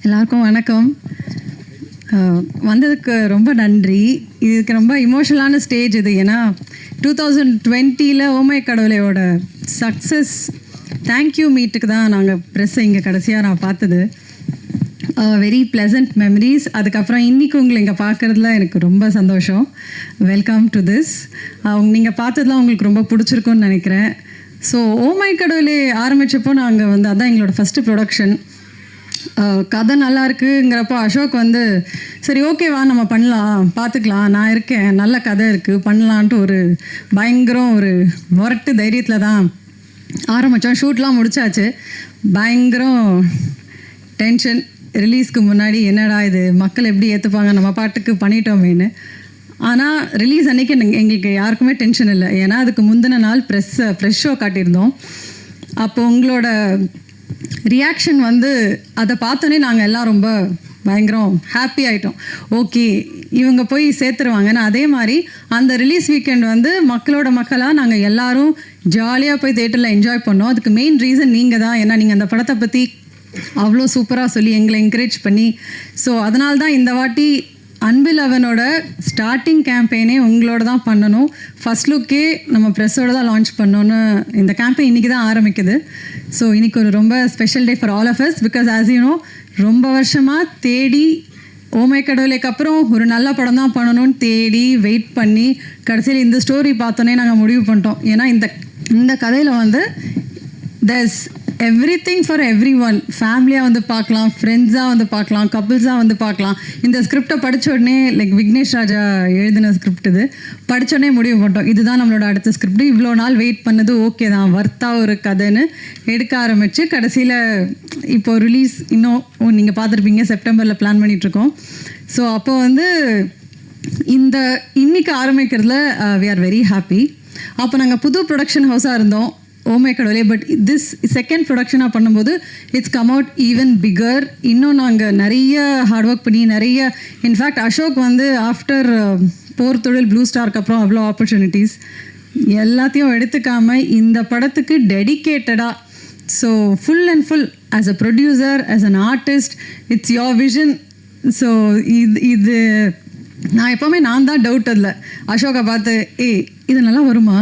எல்லாருக்கும் வணக்கம். வந்ததுக்கு ரொம்ப நன்றி. இதுக்கு ரொம்ப இமோஷனலான ஸ்டேஜ் இது. ஏன்னா 2020 ஓமை கடவுளையோட சக்ஸஸ் தேங்க்யூ மீட்டுக்கு தான் நாங்கள் ப்ரெஸ்ஸை இங்கே கடைசியாக நான் பார்த்தது. Very pleasant memories. அதுக்கப்புறம் இன்றைக்கி உங்களை இங்கே பார்க்குறதுல எனக்கு ரொம்ப சந்தோஷம். Welcome to this. நீங்கள் பார்த்ததுலாம் உங்களுக்கு ரொம்ப பிடிச்சிருக்குன்னு நினைக்கிறேன். ஸோ ஓமை கடவுளே ஆரம்பித்தப்போ நாங்கள் அதான் எங்களோட ஃபஸ்ட்டு ப்ரொடக்ஷன். கதை நல்லா இருக்குங்கிறப்போ அசோக் சரி ஓகேவா நம்ம பண்ணலாம், பார்த்துக்கலாம், நான் இருக்கேன், நல்ல கதை இருக்குது, பண்ணலான்ட்டு ஒரு பயங்கரம் ஒரு முரட்டு தைரியத்தில் தான் ஆரம்பித்தோம். ஷூட்லாம் முடிச்சாச்சு. பயங்கரம் டென்ஷன். ரிலீஸ்க்கு முன்னாடி என்னடா இது மக்கள் எப்படி ஏற்றுப்பாங்க, நம்ம பாட்டுக்கு பண்ணிட்டோமேன்னு. ஆனால் ரிலீஸ் அன்றைக்கி எங்களுக்கு யாருக்குமே டென்ஷன் இல்லை. ஏன்னா அதுக்கு முந்தின நாள் ஃப்ரெஷ் ஷோ காட்டியிருந்தோம். அப்போ உங்களோட ரியாக்ஷன் அதை பார்த்தோன்னே நாங்கள் எல்லாம் ரொம்ப பயங்கரம் ஹாப்பி ஆகிட்டோம். ஓகே இவங்க போய் சேர்த்துருவாங்கன்னு. அதே மாதிரி அந்த ரிலீஸ் வீக்கெண்ட் மக்களோட மக்களாக நாங்கள் எல்லோரும் ஜாலியாக போய் தேட்டரில் என்ஜாய் பண்ணோம். அதுக்கு மெயின் ரீசன் நீங்கள் தான். ஏன்னா நீங்கள் அந்த படத்தை பற்றி அவ்வளோ சூப்பராக சொல்லி எங்களை என்கரேஜ் பண்ணி, ஸோ அதனால தான் இந்த வாட்டி அன்பில் அவனோட ஸ்டார்டிங் கேம்பெயினே உங்களோட தான் பண்ணணும். ஃபஸ்ட் லுக்கே நம்ம ப்ரெஸ்ஸோடு தான் லான்ச் பண்ணோன்னு இந்த கேம்பெயின் இன்றைக்கி தான் ஆரம்பிக்குது. ஸோ இன்றைக்கி ஒரு ரொம்ப special day for all of us. Because as you know, ரொம்ப வருஷமாக தேடி ஓமை கடவுளைக்கு அப்புறம் ஒரு நல்ல படம் தான் பண்ணணும்னு தேடி வெயிட் பண்ணி கடைசியில் இந்த ஸ்டோரி பார்த்தோன்னே நாங்கள் முடிவு பண்ணிட்டோம். ஏன்னா இந்த கதையில் there's everything for everyone. ஃபேமிலியாக பார்க்கலாம், ஃப்ரெண்ட்ஸாக பார்க்கலாம், கப்புள்ஸாக பார்க்கலாம். இந்த ஸ்கிரிப்டை படித்த உடனே விக்னேஷ் ராஜா எழுதின ஸ்கிரிப்ட் இது. படித்த உடனே முடிவு பண்ணிட்டோம் இதுதான் நம்மளோட அடுத்த ஸ்கிரிப்ட். இவ்வளோ நாள் வெயிட் பண்ணது ஓகே தான், வர்த்தாக ஒரு கதைன்னு எடுக்க ஆரம்பித்து கடைசியில் இப்போது ரிலீஸ் இன்னும் நீங்கள் பார்த்துருப்பீங்க செப்டம்பரில் பிளான் பண்ணிகிட்ருக்கோம். ஸோ அப்போ இந்த இன்னைக்கு ஆரம்பிக்கிறதுல வி ஆர் வெரி ஹாப்பி. அப்போ நாங்கள் புது ப்ரொடக்ஷன் ஹவுஸாக இருந்தோம் ஓமை கடவுளே. பட் திஸ் செகண்ட் ப்ரொடக்ஷனாக பண்ணும்போது it's come out even bigger. இன்னும் நாங்கள் நிறைய ஹார்ட் ஒர்க் பண்ணி நிறைய, இன்ஃபேக்ட் அசோக் ஆஃப்டர் போர் தொழில் ப்ளூ ஸ்டாருக்கு அப்புறம் அவ்வளோ ஆப்பர்ச்சுனிட்டிஸ் எல்லாத்தையும் எடுத்துக்காமல் இந்த படத்துக்கு டெடிக்கேட்டடாக, so full and full as a producer, as an artist, it's your vision. So இது நான் எப்போவுமே நான் தான் டவுட் அதில். அசோகை பார்த்து இது நல்லா வருமா,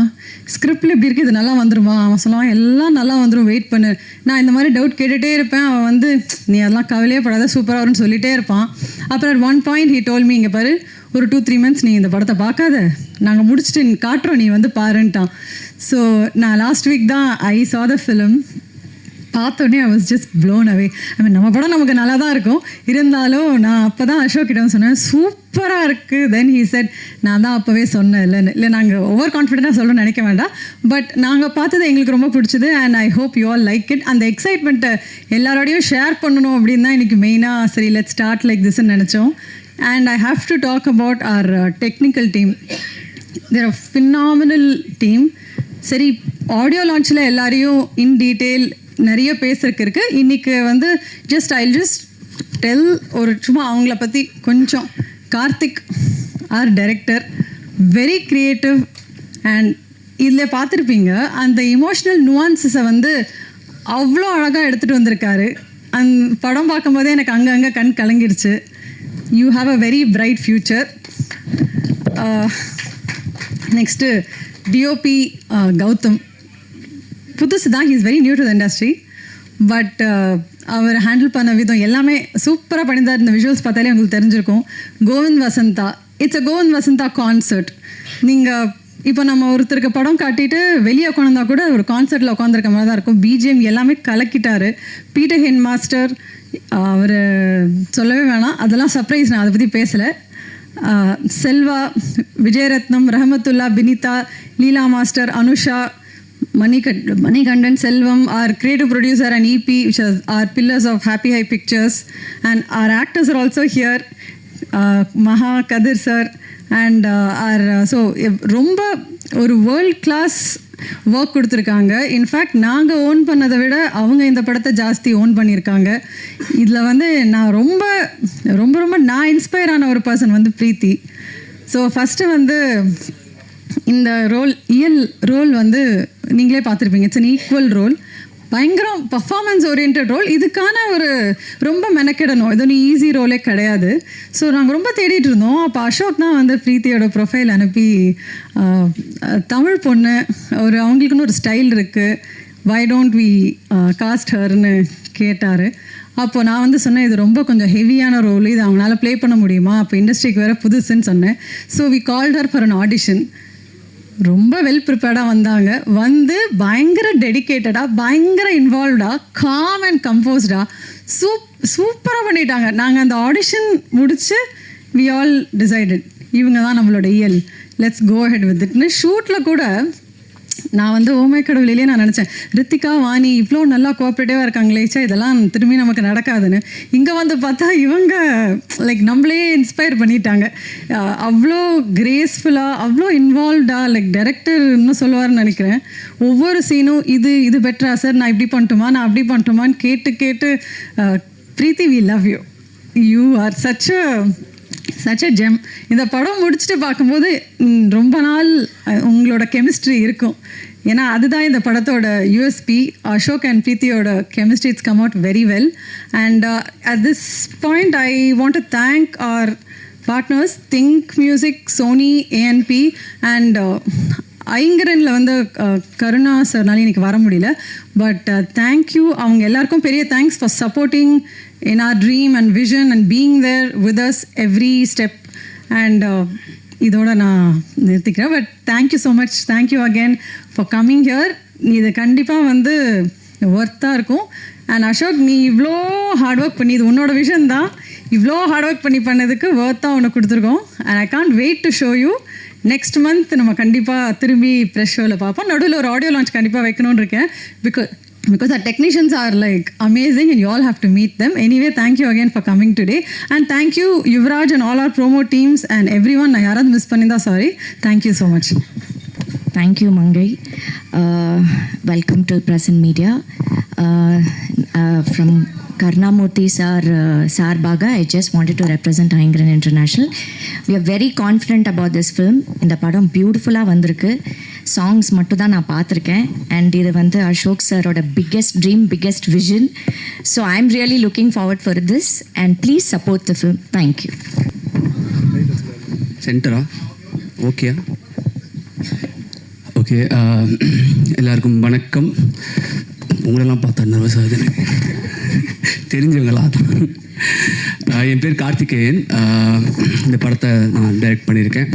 ஸ்கிரிப்டில் இப்படி இருக்குது, இது நல்லா வந்துடுமா, அவன் சொல்லுவான் எல்லாம் நல்லா வந்துடும், வெயிட் பண்ணு. நான் இந்த மாதிரி டவுட் கேட்டுகிட்டே இருப்பேன். அவன் நீ அதெல்லாம் கவலையே படாத, சூப்பராக வரும்னு சொல்லிகிட்டே இருப்பான். அப்புறம் at one point he told me, இங்கே பாரு ஒரு 2-3 months நீ இந்த படத்தை பார்க்காத, நாங்கள் முடிச்சுட்டு காட்டுறோம், நீ பாருன்ட்டான். ஸோ நான் லாஸ்ட் வீக் தான் ஐ saw the film. பார்த்தோன்னே ஐ வாஸ் ஜஸ்ட் ப்ளோன் அவே. நம்ம படம் நமக்கு நல்லா தான் இருக்கும், இருந்தாலும் நான் அப்போ தான் அசோக் கிட்ட சொன்னேன் சூப்பராக இருக்குது. தென் ஹீ செட், நான் தான் அப்போவே சொன்னேன் இல்லை நாங்கள் ஓவர் கான்ஃபிடென்ட்டாக சொல்லணும்னு நினைக்க வேண்டாம், பட் நாங்கள் பார்த்தது எங்களுக்கு ரொம்ப பிடிச்சது. And I hope you all like it. அந்த எக்ஸைட்மெண்ட்டை எல்லாரோடையும் ஷேர் பண்ணணும் அப்படின்னு தான் இன்றைக்கி மெயினாக சரி லெட் ஸ்டார்ட் லைக் திஸ்ன்னு நினச்சோம். And I have to talk about our technical team. They're a phenomenal team. சரி, ஆடியோ லான்ச்சில் எல்லாரையும் இன் டீட்டெயில் நிறைய பேசுறதுக்கு இருக்குது. இன்றைக்கி ஜஸ்ட் டெல் ஒரு சும்மா அவங்கள பற்றி கொஞ்சம். Karthik R director, very creative. And இதில் பார்த்துருப்பீங்க அந்த இமோஷ்னல் நுவான்ஸஸை அவ்வளோ அழகாக எடுத்துகிட்டு வந்திருக்காரு. அந்த படம் பார்க்கும்போதே எனக்கு அங்கங்கே கண் கலங்கிடுச்சு. You have a very bright future. Next DOP Gautham. புதுசு தான், he is very new to the industry. But அவர் ஹேண்டில் பண்ண விதம் எல்லாமே சூப்பராக பண்ணியிருந்தார். இந்த விஷுவல்ஸ் பார்த்தாலே உங்களுக்கு தெரிஞ்சிருக்கும். Kovind Vasantha, it's a Kovind Vasantha concert. நீங்கள் இப்போ நம்ம ஒருத்தருக்கு படம் காட்டிட்டு வெளியே உட்காந்துருந்தா கூட ஒரு கான்சர்ட்டில் உட்காந்துருக்க மாதிரி தான் இருக்கும். பிஜிஎம் எல்லாமே கலக்கிட்டார். பீட்டர் ஹென் மாஸ்டர், அவர் சொல்லவே வேணாம், அதெல்லாம் சர்ப்ரைஸ், நான் அதை பற்றி பேசலை. Selva, Vijayaratnam, Rahmathullah, Binitha, Leela master, Anusha, Manikandan, Selvam, our creative producer and EP, which are our pillars of Happy High Pictures. And our actors are also here. Maha, Kadir sir, and so ரொம்ப ஒரு வேர்ல்ட் கிளாஸ் ஒர்க் கொடுத்துருக்காங்க. In fact நாங்கள் own பண்ணதை விட அவங்க இந்த படத்தை ஜாஸ்தி ஓன் பண்ணியிருக்காங்க. இதில் நான் ரொம்ப ரொம்ப ரொம்ப நான் இன்ஸ்பயர் ஆன ஒரு பர்சன் பிரீத்தி. ஸோ ஃபஸ்ட்டு இந்த ரோல் ரோல் நீங்களே பார்த்துருப்பீங்க. It's an equal role. பயங்கரம் பர்ஃபார்மன்ஸ் ஓரியன்ட் ரோல். இதுக்கான ஒரு ரொம்ப மெனக்கிடணும், இது ஒன்று ஈஸி ரோலே கிடையாது. ஸோ நாங்கள் ரொம்ப தேடிட்டு இருந்தோம். அப்போ அசோக் தான் வந்து ப்ரீத்தியோட ப்ரொஃபைல் அனுப்பி தமிழ் பொண்ணு ஒரு அவங்களுக்குன்னு ஒரு ஸ்டைல் இருக்குது, வை டோன்ட் வி காஸ்ட் ஹர்னு கேட்டார். அப்போது நான் வந்து சொன்னேன், இது ரொம்ப கொஞ்சம் ஹெவியான ரோல், இது அவங்களால ப்ளே பண்ண முடியுமா, அப்போ இண்டஸ்ட்ரிக்கு வேறு புதுசுன்னு சொன்னேன். So we called her for an audition. ரொம்ப வெல் ப்ரிப்பேர்டாக வந்தாங்க. வந்து பயங்கர டெடிக்கேட்டடாக, பயங்கர இன்வால்வ்டாக, காம் அண்ட் கம்போஸ்டாக சூப்பராக பண்ணிட்டாங்க. நாங்கள் அந்த ஆடிஷன் முடித்து வி ஆல் டிசைடட் இவங்க தான் நம்மளோட இயல், லெட்ஸ் கோ ஹெட் வித் இட்னு. ஷூட்டில் கூட நான் வந்து ஓமை கடவுளிலேயே நான் நினச்சேன், ரித்திகா வாணி இவ்வளோ நல்லா கோஆப்ரேட்டிவாக இருக்காங்களேச்சா, இதெல்லாம் திரும்பி நமக்கு நடக்காதுன்னு. இங்கே வந்து பார்த்தா இவங்க லைக் நம்மளே இன்ஸ்பயர் பண்ணிட்டாங்க. அவ்வளோ கிரேஸ்ஃபுல்லாக, அவ்வளோ இன்வால்வ்டாக, லைக் டைரக்டர் இன்னும் சொல்லுவார்னு நினைக்கிறேன். ஒவ்வொரு சீனும் இது பெட்டரா சார், நான் இப்படி பண்ணட்டுமா, நான் அப்படி பண்ணட்டுமான்னு கேட்டு Preethi, we love you, you are such a gem. இந்த படம் முடிச்சுட்டு பார்க்கும்போது ரொம்ப நாள் உங்களோட கெமிஸ்ட்ரி இருக்கும். ஏன்னா அதுதான் இந்த படத்தோட யூஎஸ்பி. அசோக் அண்ட் ப்ரீத்தியோட chemistry it's come out very well. And at this point I want to thank our partners Think Music, Sony, ANP and ஐங்கரனில் வந்து கருணா சார்னால இன்னைக்கு வர முடியல. பட் தேங்க்யூ, அவங்க எல்லாருக்கும் பெரிய thanks for supporting in our dream and vision and being there with us every step. And இதோட நான் நிறுத்திக்கிறேன். But thank you so much, thank you again for coming here. இது கண்டிப்பாக வந்து ஒர்த்தாக இருக்கும். அண்ட் அசோக், நீ இவ்வளோ ஹார்ட் ஒர்க் பண்ணி, இது உன்னோட விஷன் தான், இவ்வளோ ஹார்ட் ஒர்க் பண்ணதுக்கு ஒர்த்தாக உனக்கு கொடுத்துருக்கோம். And I can't wait to show you. Next month நம்ம கண்டிப்பாக திரும்பி ப்ரெஷ் ஷோவில் பார்ப்போம். நடுவில் ஒரு ஆடியோ லான்ச் கண்டிப்பாக வைக்கணும்னு இருக்கேன். Because our technicians are like amazing and you all have to meet them. Anyway, thank you again for coming today. And thank you Yuvraj and all our promo teams and everyone. I yarad miss panninda, sorry. Thank you so much. Thank you Mangai. Welcome to Present Media. From Karnamurthy sir Baga, I just wanted to represent Aingran International. We are very confident about this film. இந்த படம் பியூட்டிஃபுல்லாக வந்திருக்கு. Songs மட்டும் தான் நான் பார்த்துருக்கேன். And இது வந்து அசோக் சாரோட biggest dream, biggest vision. So I am really looking forward for this and please support the film. Thank you. சென்டரா? Okay okay. எல்லாருக்கும் வணக்கம். உங்களெல்லாம் பார்த்தா நர்வஸ் ஆகுது எனக்கு, தெரிஞ்சவங்களா தான். என் பேர் கார்த்திகேயன். இந்த படத்தை நான் டைரக்ட் பண்ணியிருக்கேன்.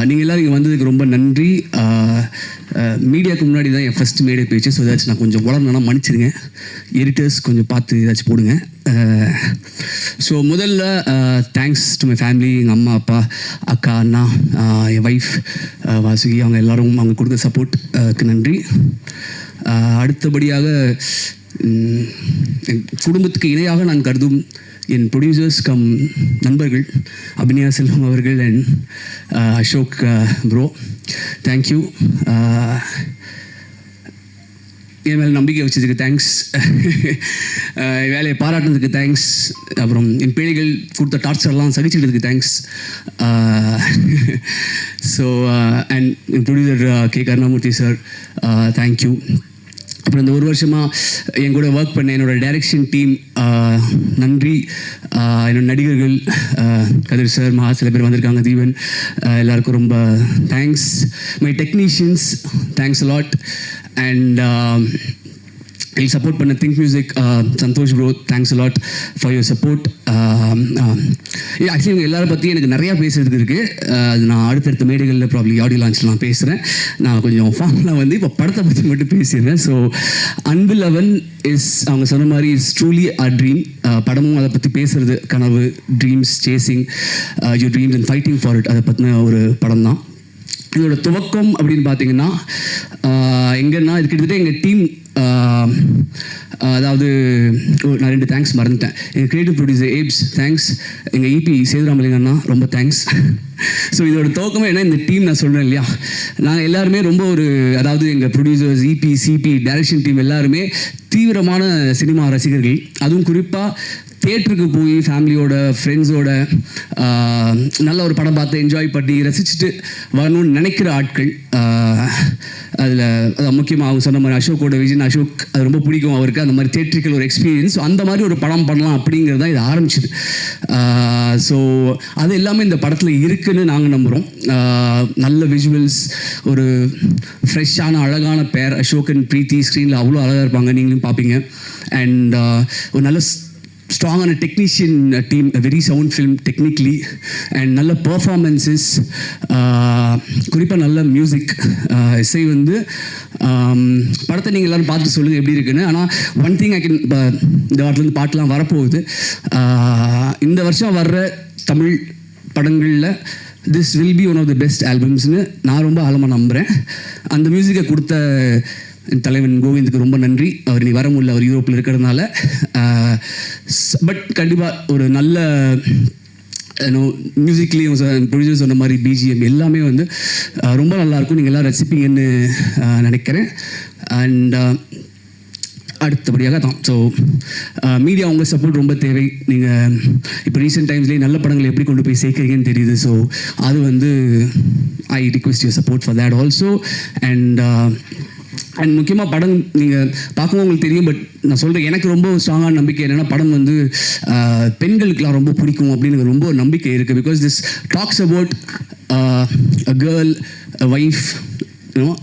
நீங்கள் எல்லோரும் இங்கே வந்ததுக்கு ரொம்ப நன்றி. மீடியாவுக்கு முன்னாடி தான் என் ஃபஸ்ட் மேடை பேச்சு. ஸோ ஏதாச்சும் நான் கொஞ்சம் வளரணும்னா மன்னிச்சிருங்க. எடிட்டர்ஸ் கொஞ்சம் பார்த்து ஏதாச்சும் போடுங்க. ஸோ முதல்ல தேங்க்ஸ் டு மை ஃபேமிலி, எங்கள் அம்மா, அப்பா, அக்கா, அண்ணா, என் ஒய்ஃப் வாசுகி, அவங்க எல்லோரும் அவங்க கொடுத்த சப்போர்ட்டுக்கு நன்றி. அடுத்தபடியாக என் குடும்பத்துக்கு இணையாக நான் கருதும் என் ப்ரொடியூசர்ஸ் கம் நண்பர்கள் அபிநயா செல்வம் அவர்கள் அண்ட் அசோக் ப்ரோ, தேங்க்யூ. என் மேலே நம்பிக்கை வச்சதுக்கு தேங்க்ஸ். வேலையை பாராட்டினதுக்கு தேங்க்ஸ். அப்புறம் என் பிள்ளைகள் கொடுத்த டார்ச்சர்லாம் சகிச்சுக்கிறதுக்கு தேங்க்ஸ். ஸோ அண்ட் என் producer K Karunamoorthy sir, thank you. அப்புறம் இந்த ஒரு வருஷமாக என் கூட ஒர்க் பண்ண என்னோடய டைரக்ஷன் டீம் நன்றி. என்னோடய நடிகர்கள் கதிர் சார், மகா, சில பேர் வந்திருக்காங்க, தீவன், எல்லாருக்கும் ரொம்ப thanks. My technicians, thanks a lot. And எனக்கு சப்போர்ட் பண்ண Think Music, Santhosh bro, thanks a lot for your support. Actually இவங்க எல்லாரை பற்றி எனக்கு நிறையா பேசுகிறதுக்கு இருக்குது. அது நான் அடுத்தடுத்த மேடைகளில் ப்ராப்ளி ஆடியோ லான்ச்சில் நான் பேசுகிறேன். நான் கொஞ்சம் ஃபார்மில் வந்து இப்போ படத்தை பற்றி மட்டும் பேசிடுறேன். ஸோ அன்பில் அவன் இஸ், அவங்க சொன்ன மாதிரி இஸ் ட்ரூலி அ ட்ரீம். படமும் அதை பற்றி பேசுகிறது, கனவு, dreams, chasing your dreams and fighting for it, அதை பற்றின ஒரு படம் தான். இதோட துவக்கம் அப்படின்னு பார்த்தீங்கன்னா எங்கன்னா இது கிட்டத்தட்ட எங்கள் டீம், அதாவது நான் 2 தேங்க்ஸ் மறந்துட்டேன். எங்கள் க்ரியேட்டிவ் ப்ரொடியூசர் ஏப்ஸ், தேங்க்ஸ். எங்கள் இபி சேதுராமலிங்கண்ணா, ரொம்ப தேங்க்ஸ். ஸோ இதோட துவக்கமே என்ன, இந்த டீம் நான் சொல்கிறேன் இல்லையா, நாங்கள் எல்லாருமே ரொம்ப ஒரு, அதாவது எங்கள் ப்ரொடியூசர்ஸ், இபி, சிபி, டைரக்ஷன் டீம் எல்லாருமே தீவிரமான சினிமா ரசிகர்கள். அதுவும் குறிப்பாக தேட்டருக்கு போய் ஃபேமிலியோட ஃப்ரெண்ட்ஸோட நல்ல ஒரு படம் பார்த்து என்ஜாய் பண்ணி ரசிச்சுட்டு வரணும்னு நினைக்கிற ஆட்கள், அதில் முக்கியமாக அவங்க சொன்ன மாதிரி அசோக்கோட விஜன், அசோக் அது ரொம்ப பிடிக்கும் அவருக்கு, அந்த மாதிரி தேட்ரிக்கல் ஒரு எக்ஸ்பீரியன்ஸ். அந்த மாதிரி ஒரு படம் பண்ணலாம் அப்படிங்கிறது தான் இது ஆரம்பிச்சிது. ஸோ அது எல்லாமே இந்த படத்தில் இருக்குன்னு நாங்கள் நம்புகிறோம். நல்ல விஷுவல்ஸ், ஒரு ஃப்ரெஷ்ஷான அழகான பேர் அசோக் அண்ட் பிரீத்தி ஸ்க்ரீனில் அவ்வளோ அழகாக இருப்பாங்க, நீங்களும் பார்ப்பீங்க. அண்ட் ஒரு நல்ல ஸ்ட்ராங்கான technician team, very sound film technically, and நல்ல பர்ஃபார்மன்ஸஸ், குறிப்பாக நல்ல மியூசிக். இசை வந்து படத்தை நீங்கள் எல்லோரும் பார்த்து சொல்லுங்கள் எப்படி இருக்குன்னு. ஆனால் ஒன் திங் ஐ கேன், இந்த வாரத்துலேருந்து பாட்டெலாம் வரப்போகுது. இந்த வருஷம் வர்ற தமிழ் படங்களில் this will be one of the best ஆல்பம்ஸ்னு நான் ரொம்ப ஆழமாக நம்புகிறேன். அந்த மியூசிக்கை கொடுத்த தலைவன் கோவிந்துக்கு ரொம்ப நன்றி. அவர் நீ வர முடியல, அவர் யூரோப்பில் இருக்கிறதுனால. பட் கண்டிப்பாக ஒரு நல்ல மியூசிக்லேயும் ப்ரொடியூசர் சொன்ன மாதிரி பிஜிஎம் எல்லாமே வந்து ரொம்ப நல்லாயிருக்கும். நீங்கள் எல்லாம் ரசிப்பீங்கன்னு நினைக்கிறேன். அண்ட் அடுத்தபடியாக தான் ஸோ மீடியா உங்கள் சப்போர்ட் ரொம்ப தேவை. நீங்கள் இப்போ ரீசெண்ட் டைம்ஸ்லேயே நல்ல படங்களை எப்படி கொண்டு போய் சேர்க்குறீங்கன்னு தெரியுது. ஸோ அது வந்து I request your support for that also. And முக்கியமாக படம் நீங்கள் பார்க்கும்போது உங்களுக்கு தெரியும். பட் நான் சொல்கிறேன், எனக்கு ரொம்ப ஸ்ட்ராங்கான நம்பிக்கை என்னென்னா, படம் வந்து பெண்களுக்கெலாம் ரொம்ப பிடிக்கும் அப்படின்னு எனக்கு ரொம்ப நம்பிக்கை இருக்குது. Because this talks about a girl, a wife,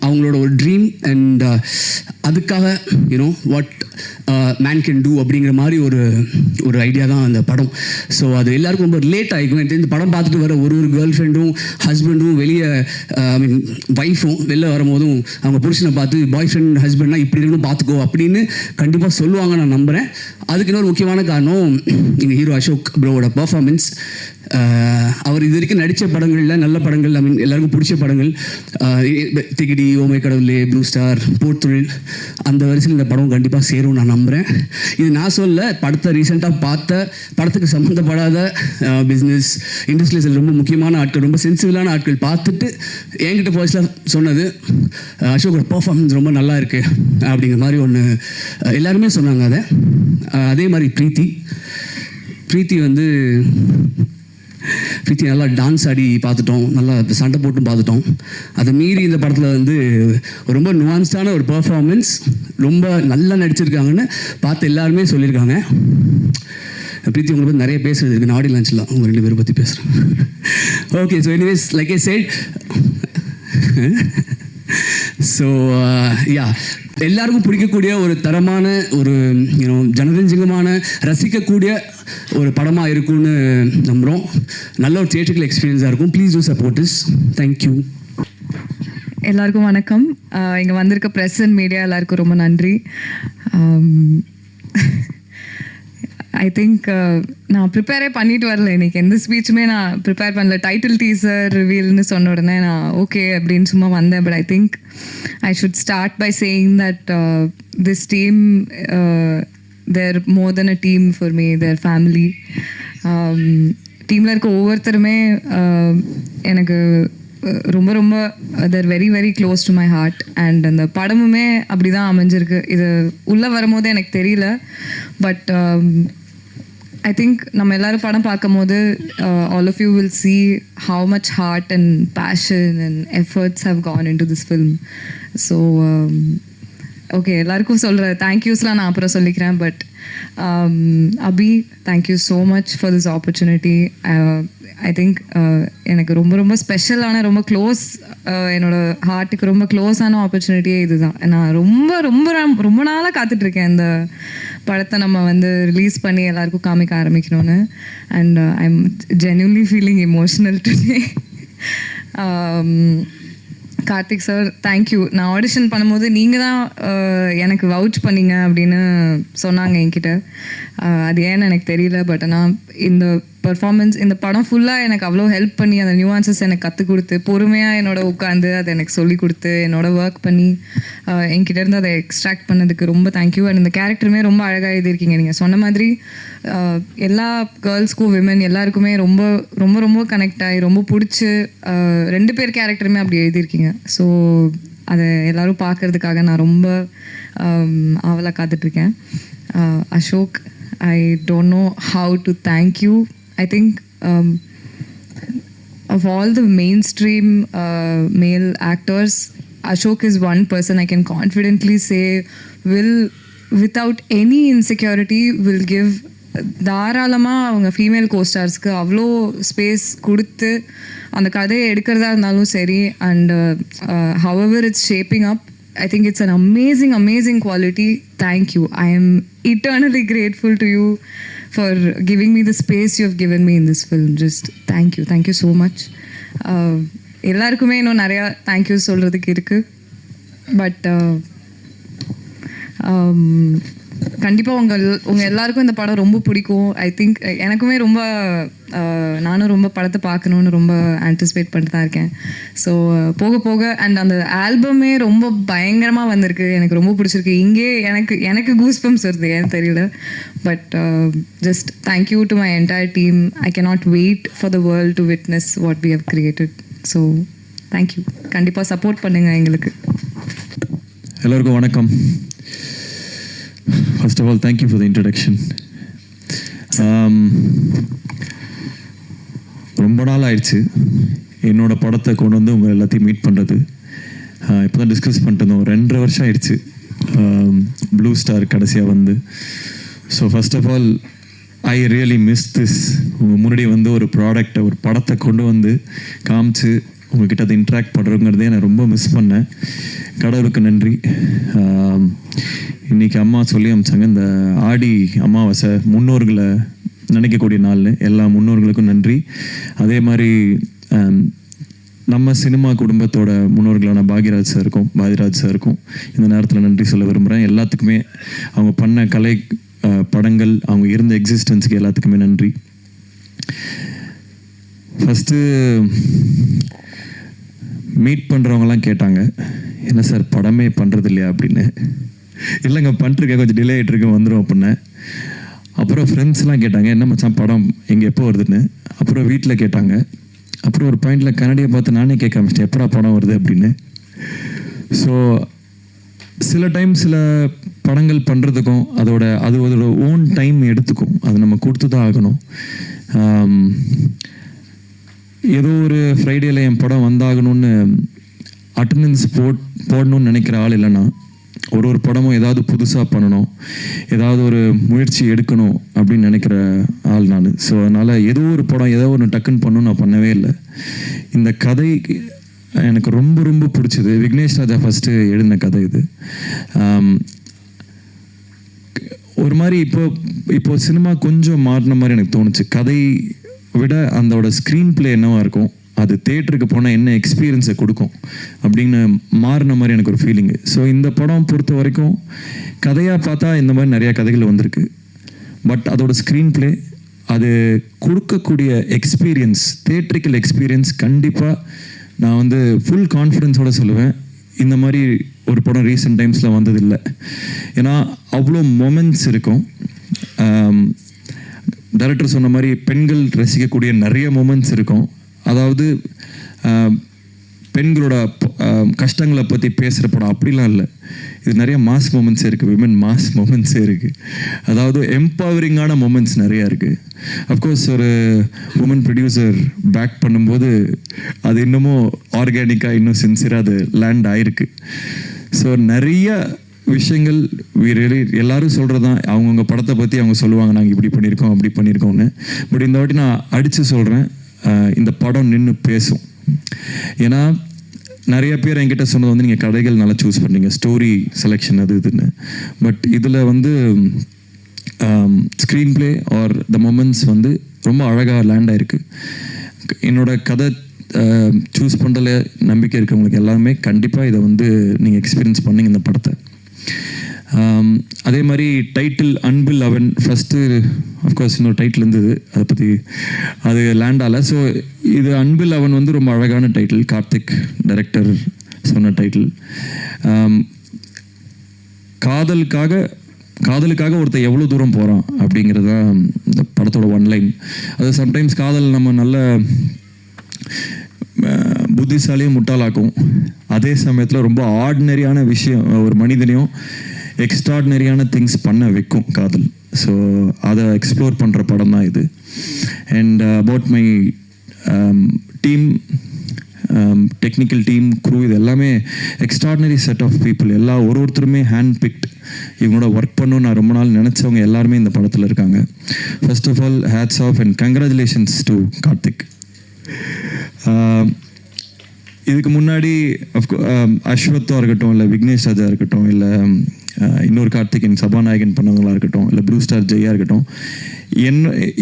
அவங்களோட ஒரு ட்ரீம் அண்ட் அதுக்காக வாட் மேன் கேன் டூ அப்படிங்கிற மாதிரி ஒரு ஐடியா தான் அந்த படம். ஸோ அது எல்லாருக்கும் ரொம்ப ரிலேட் ஆகிக்கும். இந்த படம் பார்த்துட்டு வர ஒரு கேர்ள் ஃப்ரெண்டும் ஹஸ்பண்டும் வெளியே, ஐ மீன் ஒய்ஃபும் வெளில வரும்போதும் அவங்க புருஷனை பார்த்து பாய் ஃப்ரெண்ட் ஹஸ்பண்ட்னா இப்படி இருக்கணும் பார்த்துக்கோ அப்படின்னு கண்டிப்பாக சொல்லுவாங்க, நான் நம்புகிறேன். அதுக்கு இன்னொரு முக்கியமான காரணம் எங்கள் ஹீரோ அசோக் ப்ரோவோட பர்ஃபார்மன்ஸ். அவர் இது வரைக்கும் நடித்த படங்களில் நல்ல படங்கள், ஐ மீன் எல்லாருக்கும் பிடிச்ச படங்கள், திகிடி, ஓமை கடவுளே, ப்ளூ ஸ்டார், போர்த்தொழில், அந்த வரிசையில் இந்த படம் கண்டிப்பாக சேரும் நான் நம்புகிறேன். இது நான் சொல்ல, படத்தை ரீசெண்டாக பார்த்த, படத்துக்கு சம்மந்தப்படாத பிஸ்னஸ் இண்டஸ்ட்ரியில் ரொம்ப முக்கியமான ஆட்கள், ரொம்ப சென்சிபிளான ஆட்கள் பார்த்துட்டு என்கிட்ட வாய்ஸில் சொன்னது, அசோக்கோட பர்ஃபார்மன்ஸ் ரொம்ப நல்லா இருக்குது அப்படிங்கிற மாதிரி ஒன்று எல்லாருமே சொன்னாங்க. அதே மாதிரி பிரீத்தி வந்து நல்லா டான்ஸ் ஆடி பார்த்துட்டோம், நல்லா சண்டை போட்டும் பார்த்துட்டோம். அதை மீறி இந்த படத்தில் வந்து ரொம்ப நுவான்ஸ்டான ஒரு பர்ஃபார்மன்ஸ், ரொம்ப நல்லா நடிச்சிருக்காங்கன்னு பார்த்து எல்லாருமே சொல்லியிருக்காங்க. பிரீத்தி உங்களை பற்றி நிறைய பேசுறது இருக்குது, நான் ஆடியோ லான்ச்சில் உங்கள் 2 பேரை பற்றி பேசுகிறேன். Okay, so anyways like I set, so yeah, எல்லாருக்கும் பிடிக்கக்கூடிய ஒரு தரமான, ஒரு ஜனரஞ்சகமான, ரசிக்கக்கூடிய ஒரு படமாக இருக்கும்னு நம்புகிறோம். நல்ல ஒரு தியேட்டரிக்கல் எக்ஸ்பீரியன்ஸாக இருக்கும். Please do support this. Thank you. எல்லாருக்கும் வணக்கம். இங்கே வந்திருக்க ப்ரெஸ் அண்ட் மீடியா எல்லாருக்கும் ரொம்ப நன்றி. ஐ திங்க் நான் ப்ரிப்பேரே பண்ணிட்டு வரல, இன்றைக்கி எந்த ஸ்பீச்சுமே நான் ப்ரிப்பேர் பண்ணல. டைட்டில் டீசர் ரிவீல்னு சொன்ன உடனே நான் ஓகே அப்படின்னு சும்மா வந்தேன். But I think I should start by saying that this team, they're more than a team for me, they're family. டீமில் இருக்க ஒவ்வொருத்தருமே எனக்கு ரொம்ப ரொம்ப they're very very close to my heart. And அந்த படமுமே அப்படி தான் அமைஞ்சிருக்கு. இது உள்ளே வரும்போது எனக்கு தெரியல. பட் I think நம்ம எல்லாரும் படம் பார்க்கும்போது all of you will see how much heart and passion and efforts have gone into this film. So okay, எல்லாருக்கும் சொல்கிற தேங்க்யூஸ்லாம் நான் அப்புறம் சொல்லிக்கிறேன். But Abhi, thank you so much for this opportunity. I think எனக்கு ரொம்ப ரொம்ப ஸ்பெஷலான, ரொம்ப க்ளோஸ், என்னோடய ஹார்ட்டுக்கு ரொம்ப க்ளோஸான ஆப்பர்ச்சுனிட்டியே இதுதான். நான் ரொம்ப ரொம்ப ரொம்ப நாளாக காத்துட்ருக்கேன் இந்த படத்தை நம்ம வந்து ரிலீஸ் பண்ணி எல்லாருக்கும் காமிக்க ஆரம்பிக்கணும்னு. And I am genuinely feeling emotional today. Karthik sir, thank you. நான் ஆடிஷன் பண்ணும்போது நீங்கள் தான் எனக்கு வவுச் பண்ணீங்க அப்படின்னு சொன்னாங்க என்கிட்ட. அது ஏன்னு எனக்கு தெரியல. பட் ஆனால் இந்த பர்ஃபார்மன்ஸ், இந்த படம் ஃபுல்லாக எனக்கு அவ்வளோ ஹெல்ப் பண்ணி, அந்த நியூவான்சஸ் எனக்கு கற்றுக் கொடுத்து, பொறுமையாக என்னோட உட்காந்து அதை எனக்கு சொல்லி கொடுத்து, என்னோட ஒர்க் பண்ணி என்கிட்டேருந்து அதை எக்ஸ்ட்ராக்ட் பண்ணதுக்கு ரொம்ப தேங்க்யூ. அண்ட் இந்த கேரக்டருமே ரொம்ப அழகாக எழுதியிருக்கீங்க. நீங்கள் சொன்ன மாதிரி எல்லா கேர்ள்ஸ்க்கும், விமன் எல்லாருக்குமே ரொம்ப ரொம்ப ரொம்ப கனெக்ட் ஆகி, ரொம்ப பிடிச்சி 2 பேர் கேரக்டருமே அப்படி எழுதியிருக்கீங்க. ஸோ அதை எல்லோரும் பார்க்குறதுக்காக நான் ரொம்ப ஆவலாக காத்துட்ருக்கேன். Ashok, I don't know how to thank you. I think of all the mainstream male actors, Ashok is one person I can confidently say will, without any insecurity, will give தாராளமாக அவங்க ஃபீமேல் கோஸ்டார்ஸ்க்கு அவ்வளோ space கொடுத்து அந்த கதையை எடுக்கிறதா இருந்தாலும் சரி. And however it's shaping up, I think it's an amazing quality. Thank you. I am eternally grateful to you for giving me the space you have given me in this film. Just thank you so much. எல்லாருக்குமே இன்னும் நிறையா thank you சொல்கிறதுக்கு இருக்குது. But கண்டிப்பாக உங்கள் எல்லாருக்கும் இந்த படம் ரொம்ப பிடிக்கும். ஐ திங்க் எனக்குமே ரொம்ப நானும் ரொம்ப படத்தை பார்க்கணுன்னு ரொம்ப ஆன்டிசிபேட் பண்ணிட்டு தான் இருக்கேன். ஸோ போக போக அண்ட் அந்த ஆல்பமே ரொம்ப பயங்கரமாக வந்திருக்கு, எனக்கு ரொம்ப பிடிச்சிருக்கு. இங்கே எனக்கு கூஸ் பம்ப்ஸ் வருது, ஏன்னு தெரியல. But just thank you to my entire team. I cannot wait for the world to witness what we have created. So thank you. கண்டிப்பாக சப்போர்ட் பண்ணுங்கள் எங்களுக்கு. எல்லோருக்கும் வணக்கம். First of all, thank you for the introduction. ரொம்ப நாள் ஆயிடுச்சு என்னோட படத்தை கொண்டு வந்து உங்கள் எல்லாத்தையும் மீட் பண்ணுறது. இப்போ தான் டிஸ்கஸ் பண்ணிட்டு இருந்தோம், 2.5 வருஷம் ஆயிடுச்சு ப்ளூ ஸ்டார் கடைசியாக வந்து. So first of all I really miss this. உங்கள் முன்னாடி வந்து ஒரு ப்ராடக்டை, ஒரு படத்தை கொண்டு வந்து காமிச்சு உங்கள்கிட்ட அதை இன்ட்ராக்ட் பண்ணுறோங்கிறதே நான் ரொம்ப மிஸ் பண்ணேன். கடவுளுக்கு நன்றி. இன்றைக்கி அம்மா சொல்லி அமிச்சாங்க, இந்த ஆடி அமாவாசை முன்னோர்களை நினைக்கக்கூடிய நாள்னு. எல்லா முன்னோர்களுக்கும் நன்றி. அதே மாதிரி நம்ம சினிமா குடும்பத்தோட முன்னோர்களான பாக்யராஜ் சாருக்கும் இந்த நேரத்தில் நன்றி சொல்ல விரும்புகிறேன். எல்லாத்துக்குமே அவங்க பண்ண கலை படங்கள், அவங்க இருந்த எக்ஸிஸ்டன்ஸுக்கு எல்லாத்துக்குமே நன்றி. ஃபஸ்ட்டு மீட் பண்ணுறவங்கலாம் கேட்டாங்க, என்ன சார் படமே பண்ணுறது இல்லையா அப்படின்னு. இல்லைங்க பண்ணிருக்கேன், கொஞ்சம் டிலே ஆகிட்டுருக்கு, வந்துடும் அப்படின்னேன். அப்புறம் ஃப்ரெண்ட்ஸ்லாம் கேட்டாங்க, என்ன மச்சான் படம் எங்கே எப்போ வருதுன்னு. அப்புறம் வீட்டில் கேட்டாங்க. அப்புறம் ஒரு பாயிண்டில் கன்னடியை பார்த்து நானே கேட்க ஆரம்பிச்சிட்டேன், எப்படா படம் வருது அப்படின்னு. ஸோ சில டைம் சில படங்கள் பண்ணுறதுக்கும் அதோட ஓன் டைம் எடுத்துக்கும், அது நம்ம கொடுத்து தான் ஆகணும். ஏதோ ஒரு ஃப்ரைடேயில் என் படம் வந்தாகணும்னு அட்டண்டன்ஸ் போடணும்னு நினைக்கிற ஆள் இல்லைன்னா, ஒரு படமும் ஏதாவது புதுசாக பண்ணணும், ஏதாவது ஒரு முயற்சி எடுக்கணும் அப்படின்னு நினைக்கிற ஆள் நான். ஸோ அதனால் ஏதோ ஒரு படம் ஏதோ ஒன்று டக்குன்னு பண்ணணும் நான் பண்ணவே இல்லை. இந்த கதை எனக்கு ரொம்ப ரொம்ப பிடிச்சது. விக்னேஷ் ராஜா ஃபஸ்ட்டு எழுதின கதை இது. ஒரு மாதிரி இப்போ சினிமா கொஞ்சம் மாறின மாதிரி எனக்கு தோணுச்சு. கதை விட அதோட ஸ்க்ரீன் பிளே என்னவாக இருக்கும், அது தேட்டருக்கு போனால் என்ன எக்ஸ்பீரியன்ஸை கொடுக்கும் அப்படின்னு மாறின மாதிரி எனக்கு ஒரு ஃபீலிங்கு. ஸோ இந்த படம் பொறுத்த வரைக்கும் கதையாக பார்த்தா இந்த மாதிரி நிறையா கதைகள் வந்திருக்கு. பட் அதோட ஸ்க்ரீன் பிளே, அது கொடுக்கக்கூடிய எக்ஸ்பீரியன்ஸ், தேட்ரிக்கல் எக்ஸ்பீரியன்ஸ் கண்டிப்பாக நான் வந்து ஃபுல் கான்ஃபிடென்ஸோடு சொல்லுவேன், இந்த மாதிரி ஒரு படம் ரீசெண்ட் டைம்ஸில் வந்ததில்லை. ஏன்னா அவ்வளோ மொமெண்ட்ஸ் இருக்கும். டைரக்டர் சொன்ன மாதிரி பெண்கள் ரசிக்கக்கூடிய நிறைய மொமெண்ட்ஸ் இருக்கும். அதாவது பெண்களோட கஷ்டங்களை பற்றி பேசுகிற படம் அப்படிலாம் இல்லை. இது நிறைய மாஸ் மூமெண்ட்ஸே இருக்குது, விமன் மாஸ் மூமெண்ட்ஸே இருக்குது. அதாவது எம்பவரிங்கான மூமெண்ட்ஸ் நிறையா இருக்குது. அஃப்கோர்ஸ் ஒரு உமன் ப்ரொடியூசர் பேக் பண்ணும்போது அது இன்னமும் ஆர்கானிக்காக இன்னும் சின்சியராக அது லேண்ட் ஆகிருக்கு. ஸோ நிறைய விஷயங்கள் எல்லாரும் சொல்கிறது தான், அவங்கவுங்க படத்தை பற்றி அவங்க சொல்லுவாங்க, நாங்கள் இப்படி பண்ணியிருக்கோம் அப்படி பண்ணியிருக்கோம்னு. பட் இந்த வாட்டி நான் அடித்து சொல்கிறேன், இந்த படம் நின்று பேசும். ஏன்னா நிறைய பேர் என்கிட்ட சொன்னது வந்து நீங்கள் கதைகள் நல்லா சூஸ் பண்ணீங்க, ஸ்டோரி செலெக்ஷன் அது இதுன்னு. பட் இதில் வந்து screen play R the moments வந்து ரொம்ப அழகாக லேண்ட் ஆகிருக்கு. என்னோட கதை சூஸ் பண்ணுறதுல நம்பிக்கை இருக்கவங்களுக்கு எல்லாருமே கண்டிப்பாக இதை வந்து நீங்கள் எக்ஸ்பீரியன்ஸ் பண்ணிங்க இந்த படத்தை. அதே மாதிரி டைட்டில் அன்பில் அவன் ஃபஸ்ட்டு அஃப்கோர்ஸ் இன்னொரு டைட்டில் இருந்தது, அதை பற்றி அது லேண்ட் ஆகலை. ஸோ இது அன்பில் அவன் வந்து ரொம்ப அழகான டைட்டில், கார்த்திக் டைரக்டர் சொன்ன டைட்டில். காதலுக்காக ஒருத்தர் எவ்வளோ தூரம் போகிறான் அப்படிங்கிறது தான் இந்த படத்தோட ஒன்லைன். அது சம்டைம்ஸ் காதல் நம்ம நல்ல புத்திசாலியும் முட்டாளாக்கும், அதே சமயத்தில் ரொம்ப ஆர்டினரியான விஷயம் ஒரு மனிதனையும் எக்ஸ்ட்ராடினரியான திங்ஸ் பண்ண வைக்கும் காதல். ஸோ அதை எக்ஸ்ப்ளோர் பண்ணுற படம் தான் இது. And about my team, technical team, crew, இது எல்லாமே எக்ஸ்ட்ராடினரி செட் ஆஃப் பீப்புள். ஒருத்தருமே ஹேண்ட் பிக்ட். இவங்களோட ஒர்க் பண்ணணும்னு நான் ரொம்ப நாள் நினச்சவங்க எல்லாருமே இந்த படத்தில் இருக்காங்க. First of all hats off and congratulations to Karthik. இதுக்கு முன்னாடி அஸ்வத்தா இருக்கட்டும், இல்லை விக்னேஷ் ராஜா இருக்கட்டும், இல்லை இன்னொரு கார்த்திகேயன் சபாநாயகன் பண்ணவங்களாக இருக்கட்டும், இல்லை ப்ளூ ஸ்டார் ஜெயா இருக்கட்டும்,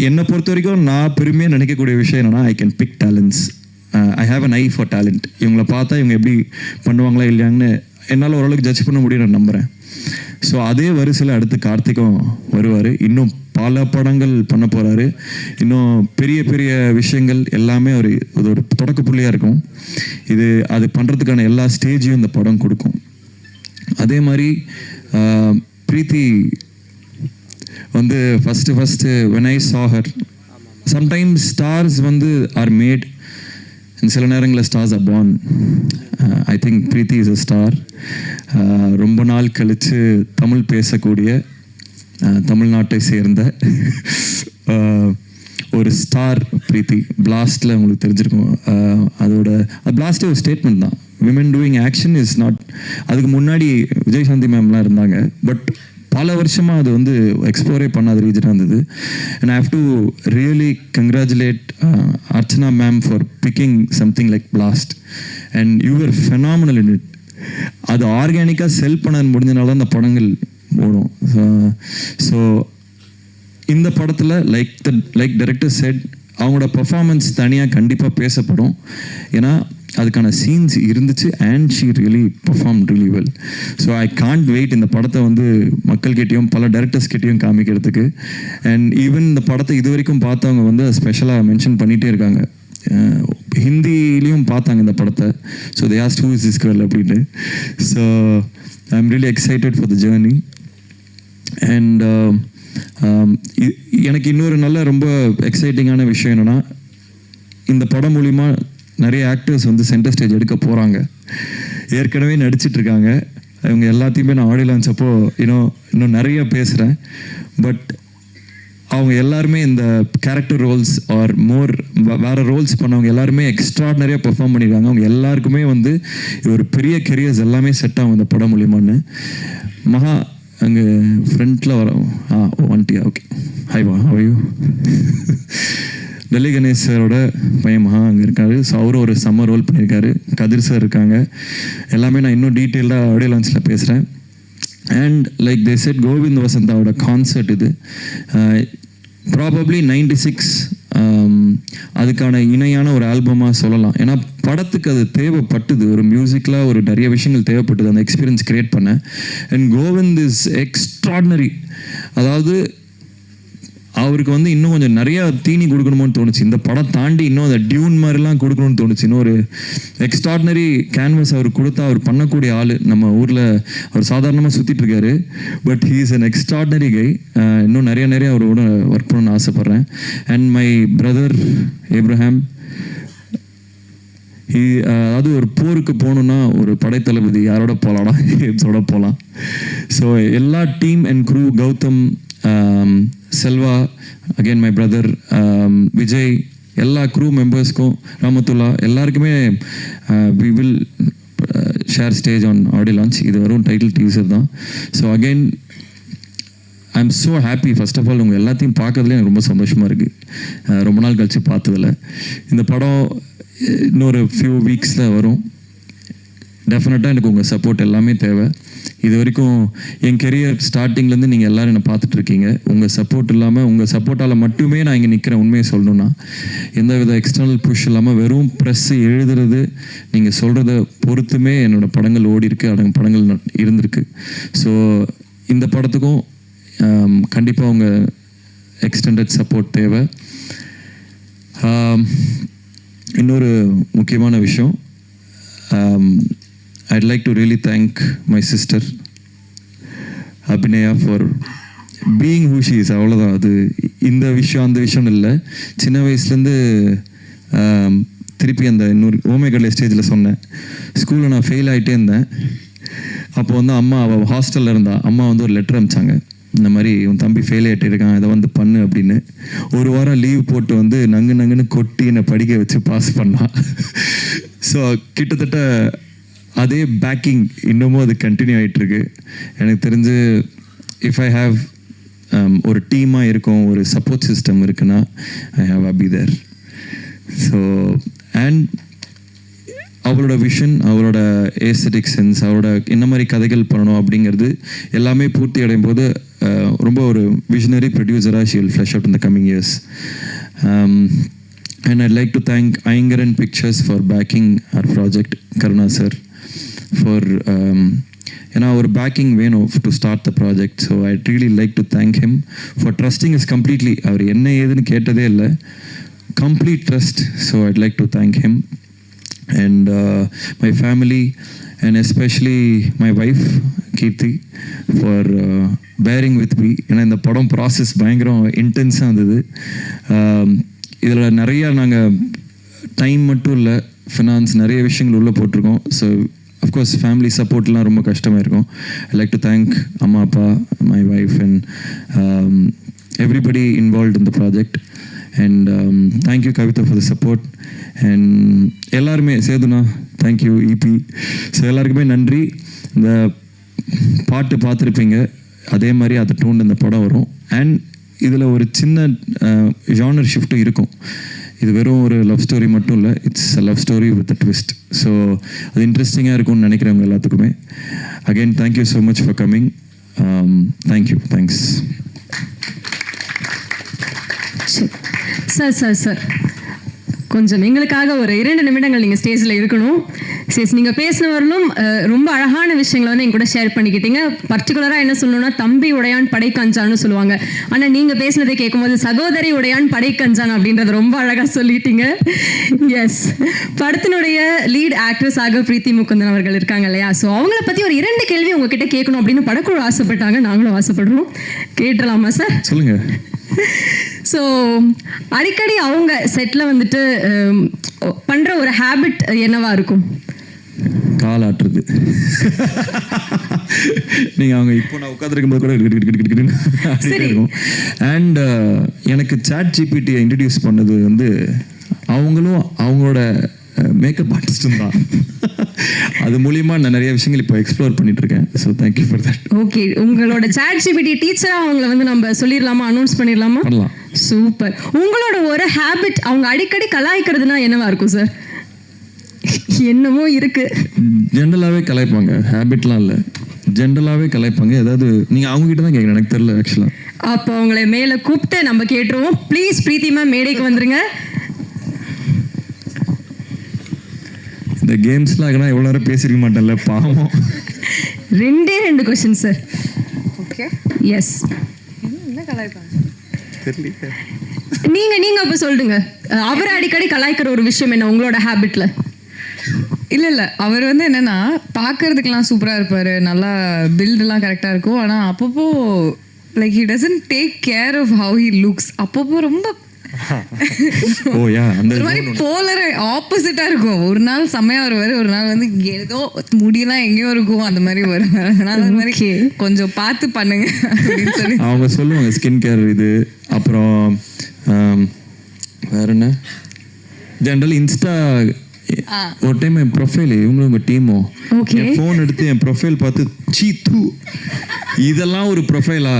என்னை பொறுத்த வரைக்கும் நான் பெருமையாக நினைக்கக்கூடிய விஷயம் என்னென்னா, I can big talents. I have an I for talent. இவங்களை பார்த்தா இவங்க எப்படி பண்ணுவாங்களா இல்லையாங்கன்னு என்னால் ஓரளவுக்கு ஜட்ஜ் பண்ண முடியும் நான் நம்புகிறேன். ஸோ அதே வரிசையில் அடுத்து கார்த்திக்கும் வருவார். இன்னும் பல படங்கள் பண்ண போகிறாரு. இன்னும் பெரிய பெரிய விஷயங்கள் எல்லாமே அது ஒரு தொடக்க புள்ளியாக இருக்கும். அது பண்ணுறதுக்கான எல்லா ஸ்டேஜையும் இந்த படம் கொடுக்கும். அதே மாதிரி பிரீத்தி வந்து first when I saw her, sometimes stars வந்து are made, சில நேரங்களில் stars are born. I think Preethi is a star. ரொம்ப நாள் கழித்து தமிழ் பேசக்கூடிய, தமிழ்நாட்டை சேர்ந்த ஒரு ஸ்டார் பிரீத்தி. பிளாஸ்டில் உங்களுக்கு தெரிஞ்சிருக்கும். பிளாஸ்டே ஒரு ஸ்டேட்மெண்ட் தான். Women doing action is not. அதுக்கு முன்னாடி விஜயசாந்தி மேம்லாம் இருந்தாங்க. பட் பல வருஷமாக அது வந்து எக்ஸ்ப்ளோரே பண்ணாத ரீஜனாக இருந்தது. And I have to really congratulate Archana ma'am for picking something like blast. And you are phenomenal in it. அது ஆர்கானிக்காக செல் பண்ண முடிஞ்சனால அந்த படங்கள் ஓடும். ஸோ இந்த படத்தில் லைக் டைரக்டர் செட், அவங்களோட பர்ஃபார்மன்ஸ் தனியாக கண்டிப்பாக பேசப்படும். ஏன்னா அதுக்கான சீன்ஸ் இருந்துச்சு. And she really perform really well. So I can't wait இந்த படத்தை வந்து மக்கள்கிட்டையும் பல டைரக்டர்ஸ்கிட்டையும் காமிக்கிறதுக்கு. அண்ட் ஈவன் இந்த படத்தை இது வரைக்கும் பார்த்தவங்க வந்து ஸ்பெஷலாக மென்ஷன் பண்ணிகிட்டே இருக்காங்க. ஹிந்திலையும் பார்த்தாங்க இந்த படத்தை. So they asked who is this girl அப்படின்ட்டு. So I am really excited for the journey. And எனக்கு இன்னொரு நல்ல ரொம்ப எக்ஸைட்டிங்கான விஷயம் என்னென்னா, இந்த படம் மூலிமா நிறைய ஆக்டர்ஸ் வந்து சென்டர் ஸ்டேஜ் எடுக்க போகிறாங்க. ஏற்கனவே நடிச்சிட்ருக்காங்க. இவங்க எல்லாத்தையுமே நான் ஆடியோ லான்ச் அப்போ இன்னும் நிறைய பேசுகிறேன். பட் அவங்க எல்லாருமே இந்த கேரக்டர் ரோல்ஸ் ஆர் மோர் வேறு ரோல்ஸ் பண்ணவங்க எல்லாருமே எக்ஸ்ட்ராடினரியாக பெர்ஃபார்ம் பண்ணியிருக்காங்க. அவங்க எல்லாருக்குமே வந்து ஒரு பெரிய கெரியர்ஸ் எல்லாமே செட் ஆகும் இந்த படம் மூலிமான்னு. மகா அங்கே ஃப்ரண்ட்டில் வரோம். ஒன்ட்டியா? ஓகே. ஹாய்வா, ஹவையூ? டெல்லி கணேஷ் சாரோட பையன் மகா அங்கே இருக்காரு. ஸோ அவரும் ஒரு செம்ம ரோல் பண்ணியிருக்காரு. கதிர் சார் இருக்காங்க. எல்லாமே நான் இன்னும் டீட்டெயில்டாக ஆடியோ லான்ச்சில் பேசுகிறேன். And like they said, Govind வசந்தாவோட கான்சர்ட் இது. ப்ராபப்ளி 96 அதுக்கான இணையான ஒரு ஆல்பமாக சொல்லலாம். ஏன்னா படத்துக்கு அது தேவைப்பட்டது. ஒரு மியூசிக்கில் ஒரு நிறைய விஷயங்கள் தேவைப்பட்டது அந்த எக்ஸ்பீரியன்ஸ் க்ரியேட் பண்ண. And Kovind is extraordinary. அதாவது அவருக்கு வந்து இன்னும் கொஞ்சம் நிறையா தீனி கொடுக்கணுமோன்னு தோணுச்சு. இந்த படம் தாண்டி இன்னும் அந்த டியூன் மாதிரிலாம் கொடுக்கணும்னு தோணுச்சு. இன்னும் ஒரு எக்ஸ்ட்ராடினரி கேன்வஸ் அவர் கொடுத்தா அவர் பண்ணக்கூடிய ஆள். நம்ம ஊரில் அவர் சாதாரணமாக சுற்றிட்டு இருக்காரு. But he is an extraordinary guy. இன்னும் நிறைய அவரோட ஒர்க் பண்ணணும்னு ஆசைப்பட்றேன். அண்ட் மை பிரதர் ஏப்ரஹாம், அதாவது ஒரு போருக்கு போகணுன்னா ஒரு படைத்தளபதி யாரோட போகலாம்னா எப்ஸோட போகலாம். ஸோ எல்லா team and crew, Gautham, Selva, again my brother Vijay, எல்லா க்ரூ மெம்பர்ஸ்க்கும், ராமத்துல்லா எல்லாருக்குமே we will share stage on audio launch. இது வரும் டைட்டில் டீசர் தான். So again I am so happy. First of all உங்கள் எல்லாத்தையும் பார்க்கறதுல எனக்கு ரொம்ப சந்தோஷமாக இருக்குது. ரொம்ப நாள் கழித்து பார்த்ததில்ல. இந்த படம் இன்னொரு ஃபியூ வீக்ஸில் வரும். டெஃபினட்டாக எனக்கு உங்கள் சப்போர்ட் எல்லாமே தேவை. இது வரைக்கும் என் கெரியர் ஸ்டார்டிங்லேருந்து நீங்கள் எல்லோரும் என்னை பார்த்துட்ருக்கீங்க. உங்கள் சப்போர்ட் இல்லாமல், உங்கள் சப்போர்ட்டால் மட்டுமே நான் இங்கே நிற்கிறேன். உண்மையை சொல்லணுன்னா எந்த வித எக்ஸ்டர்னல் புஷ் இல்லாமல் வெறும் ப்ரெஸ்ஸு எழுதுறது, நீங்கள் சொல்கிறத பொறுத்துமே என்னோடய படங்கள் ஓடி இருக்குது, அடங்கு படங்கள் இருந்திருக்கு. ஸோ இந்த படத்துக்கும் கண்டிப்பாக உங்கள் எக்ஸ்டெண்டட் சப்போர்ட் தேவை. இன்னொரு முக்கியமான விஷயம், I'd like to really thank my sister Abhinaya for being who she is. அவ்வளோதான். அது இந்த விஷயம் அந்த விஷயம் இல்லை. சின்ன வயசுலேருந்து திருப்பி அந்த இன்னொரு ஓமேகல்ல ஸ்டேஜில் சொன்னேன். ஸ்கூலில் நான் ஃபெயில் ஆகிட்டே இருந்தேன். அப்போ வந்து அம்மா, அவள் ஹாஸ்டலில் இருந்தா, அம்மா வந்து ஒரு லெட்டர் அனுப்பிச்சாங்க. இந்த மாதிரி உன் தம்பி ஃபெயில் ஆகிட்டு இருக்கான், இதை வந்து பண்ணு அப்படின்னு. ஒரு வாரம் லீவ் போட்டு வந்து நங்குன்னு கொட்டி என்னை படிக்க வச்சு பாஸ் பண்ணான். ஸோ கிட்டத்தட்ட அதே பேக்கிங் இன்னமும் அது கண்டினியூ ஆகிட்டுருக்கு. எனக்கு தெரிஞ்சு இஃப் ஐ ஹாவ் ஒரு டீமாக இருக்கும், ஒரு சப்போர்ட் சிஸ்டம் இருக்குன்னா I have a be there. So and அவளோட விஷன், அவளோட ஏஸ்தட்டிக் சென்ஸ், அவளோட என்ன மாதிரி கதைகள் பண்ணணும் அப்படிங்கிறது எல்லாமே பூர்த்தி அடையும் போது ரொம்ப ஒரு விஷனரி ப்ரொடியூசராக she will flush out in the coming years. And I'd like to thank Ainkaran pictures for backing our project, Karuna sir for ஏன்னா ஒரு பேக்கிங் வேணும் to start the project. So I really like to thank him for trusting is completely. அவர் என்ன ஏதுன்னு கேட்டதே இல்லை, complete trust. So I'd like to thank him and my family and especially my wife Kirti for bearing with me. ஏன்னா இந்த படம் process பயங்கரம் இன்டென்ஸாக இருந்தது. இதில் நிறையா நாங்கள் டைம் மட்டும் இல்லை, ஃபினான்ஸ் நிறைய விஷயங்கள் உள்ளே போட்டிருக்கோம். ஸோ அஃப்கோர்ஸ் ஃபேமிலி சப்போர்ட்லாம் ரொம்ப கஷ்டமாக இருக்கும். ஐ லைக் டு தேங்க் அம்மா அப்பா, my wife and everybody involved in the project. And thank you Kavita for the support. And எல்லாருமே சேதுனா தேங்க்யூ, இபி. ஸோ எல்லாருக்குமே நன்றி. இந்த பாட்டு பார்த்துருப்பீங்க, அதே மாதிரி அதை டோன் இந்த படம் வரும். அண்ட் இதில் ஒரு சின்ன ஜானர் ஷிஃப்ட்டும் இருக்கும். இது வெறும் ஒரு லவ் ஸ்டோரி மட்டும் இல்லை, it's a love story with a twist. So அது இன்ட்ரெஸ்டிங்காக இருக்கும்னு நினைக்கிறவங்க எல்லாத்துக்குமே. Again thank you so much for coming. Thank you, thanks. Sir கொஞ்சம் எங்களுக்காக ஒரு 2 நிமிடங்கள் நீங்கள் ஸ்டேஜில் இருக்கணும். சரி, நீங்கள் பேசினவர்களும் ரொம்ப அழகான விஷயங்களை வந்து என் கூட ஷேர் பண்ணிக்கிட்டீங்க. பர்டிகுலராக என்ன சொல்லணும்னா, தம்பி உடையான் படை கஞ்சான்னு சொல்லுவாங்க. ஆனால் நீங்கள் பேசினதை கேட்கும்போது சகோதரி உடையான் படை கஞ்சான் அப்படின்றத ரொம்ப அழகாக சொல்லிட்டீங்க. எஸ், படத்தினுடைய லீட் ஆக்ட்ரஸ் ஆக பிரீத்தி முகுந்தன் அவர்கள் இருக்காங்க இல்லையா? ஸோ அவங்கள பற்றி ஒரு 2 கேள்வி உங்ககிட்ட கேட்கணும் அப்படின்னு படக்குழு ஆசைப்பட்டாங்க, நாங்களும் ஆசைப்படுறோம். கேட்டுடலாமா சார்? சொல்லுங்கள். ஸோ அடிக்கடி அவங்க செட்டில் வந்துட்டு பண்ணுற ஒரு ஹேபிட் என்னவா இருக்கும்? கால் ஆட்டுறது. நீங்கள் அவங்க இப்போ நான் உட்காந்துருக்கும் போது கூட இருக்கும். அண்ட் எனக்கு சாட் ஜிபிடியை இன்ட்ரடியூஸ் பண்ணது வந்து அவங்களும் அவங்களோட மேக்கப் ஆர்டிஸ்டும் தான். அது மூலியமா நான் நிறைய விஷயங்கள் இப்போ எக்ஸ்ப்ளோர் பண்ணிட்டு இருக்கேன். So thank you for that. Okay, உங்களோட சாட் ஜிபிடி டீச்சராக அவங்கள வந்து நம்ம சொல்லிடலாமா, அனௌன்ஸ் பண்ணிடலாமா? பண்ணலாம். சூப்பர். உங்களோட ஒரு ஹேபிட் அவங்க அடிக்கடி கலாய்க்கிறதுனா என்னவா இருக்கும் சார்? என்னமோ இருக்கு. ஜென்ரலாகவே கலாய்ப்பாங்க, ஹேபிட்லாம் இல்லை, ஜென்ரலாகவே கலாய்ப்பாங்க. ஏதாவது நீங்கள் அவங்ககிட்ட தான் கேட்குறேன், எனக்கு தெரியல ஆக்சுவலாக. அப்போ அவங்களை மேலே கூப்பிட்டு நம்ம கேட்டுருவோம். ப்ளீஸ் பிரீத்தி மேம் மேடைக்கு வந்துருங்க. இந்த கேம்ஸ்லாம் ஆகினா எவ்வளோ நேரம் பேசிருக்க மாட்டேன்ல, பாவம். 2 கொஸ்டின் சார். Okay, S. என்ன கலாய்ப்பாங்க தெரியல. நீங்க அப்ப சொல்லுங்க, அவரை அடிக்கடி கலாய்க்கிற ஒரு விஷயம் என்ன உங்களோட ஹேபிட்ல? இல்லை அவர் வந்து என்னன்னா, பார்க்கறதுக்கெல்லாம் சூப்பராக இருப்பார், நல்லா பில்டெல்லாம் கரெக்டாக இருக்கும். ஆனால் அப்பப்போ like he doesn't take care of how he looks. அப்பப்போ ரொம்ப ஓ யா, அந்த ஒரு மாதிரி போலர் ஆப்போசிட்டா இருக்கும். ஒரு நாள் செம்மையா வருவாரு, ஒரு நாள் வந்து ஏதோ முடியெல்லாம் எங்கேயோ இருக்கும், அந்த மாதிரி வருவாரு. அதனால அந்த மாதிரி கொஞ்சம் பார்த்து பண்ணுங்க அப்படின்னு சொல்லி அவங்க சொல்லுவாங்க. ஸ்கின் கேர் இது, அப்புறம் வேற என்ன, ஜென்ரல் இன்ஸ்டா. ஒரு டைம் என் ப்ரொஃபைல், இவங்களும் உங்கள் டீமும் என் ஃபோன் எடுத்து என் ப்ரொஃபைல் பார்த்து சீ தூ, இதெல்லாம் ஒரு ப்ரொஃபைலா?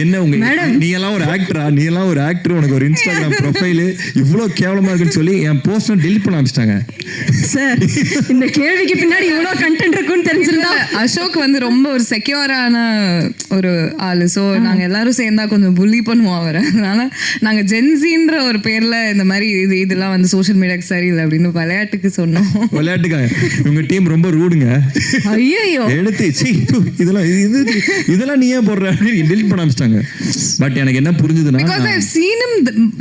என்ன உங்க, நீ எல்லாம் ஒரு ஆக்டரா? நீ எல்லாம் ஒரு ஆக்டர், உனக்கு ஒரு இன்ஸ்டாகிராம் ப்ரொஃபைல் இவ்வளோ கேவலமா இருக்குன்னு சொல்லி என் போஸ்ட் டெலிட் பண்ண ஆரம்பிச்சிட்டாங்க. சார், இந்த கேள்விக்கு பின்னாடி இவ்வளோ கண்டென்ட் இருக்குன்னு தெரிஞ்சிருந்தா. அசோக் வந்து ரொம்ப ஒரு செக்யூரான ஒரு ஆளு. ஸோ நாங்கள் எல்லாரும் சேர்ந்தா கொஞ்சம் புள்ளி பண்ணுவோம் அவரை. அதனால நாங்கள் ஜென்சின்ற ஒரு பேர்ல இந்த மாதிரி இதெல்லாம் வந்து சோஷியல் மீடியாக்கு சரியில்லை அப்படின்னு விளையாட்டுக்கு சொன்னோம். விளையாட்டுக்காக உங்க டீம் ரொம்ப ரூடுங்க. ஐயோ, எடுத்து இதெல்லாம் நீ ஏன் போடுற அப்படின்னு டெலிட் பண்ண ஆரம்பிச்சிட்டாங்க. பட் எனக்கு என்ன புரிஞ்சதுன்னா, because I've seen him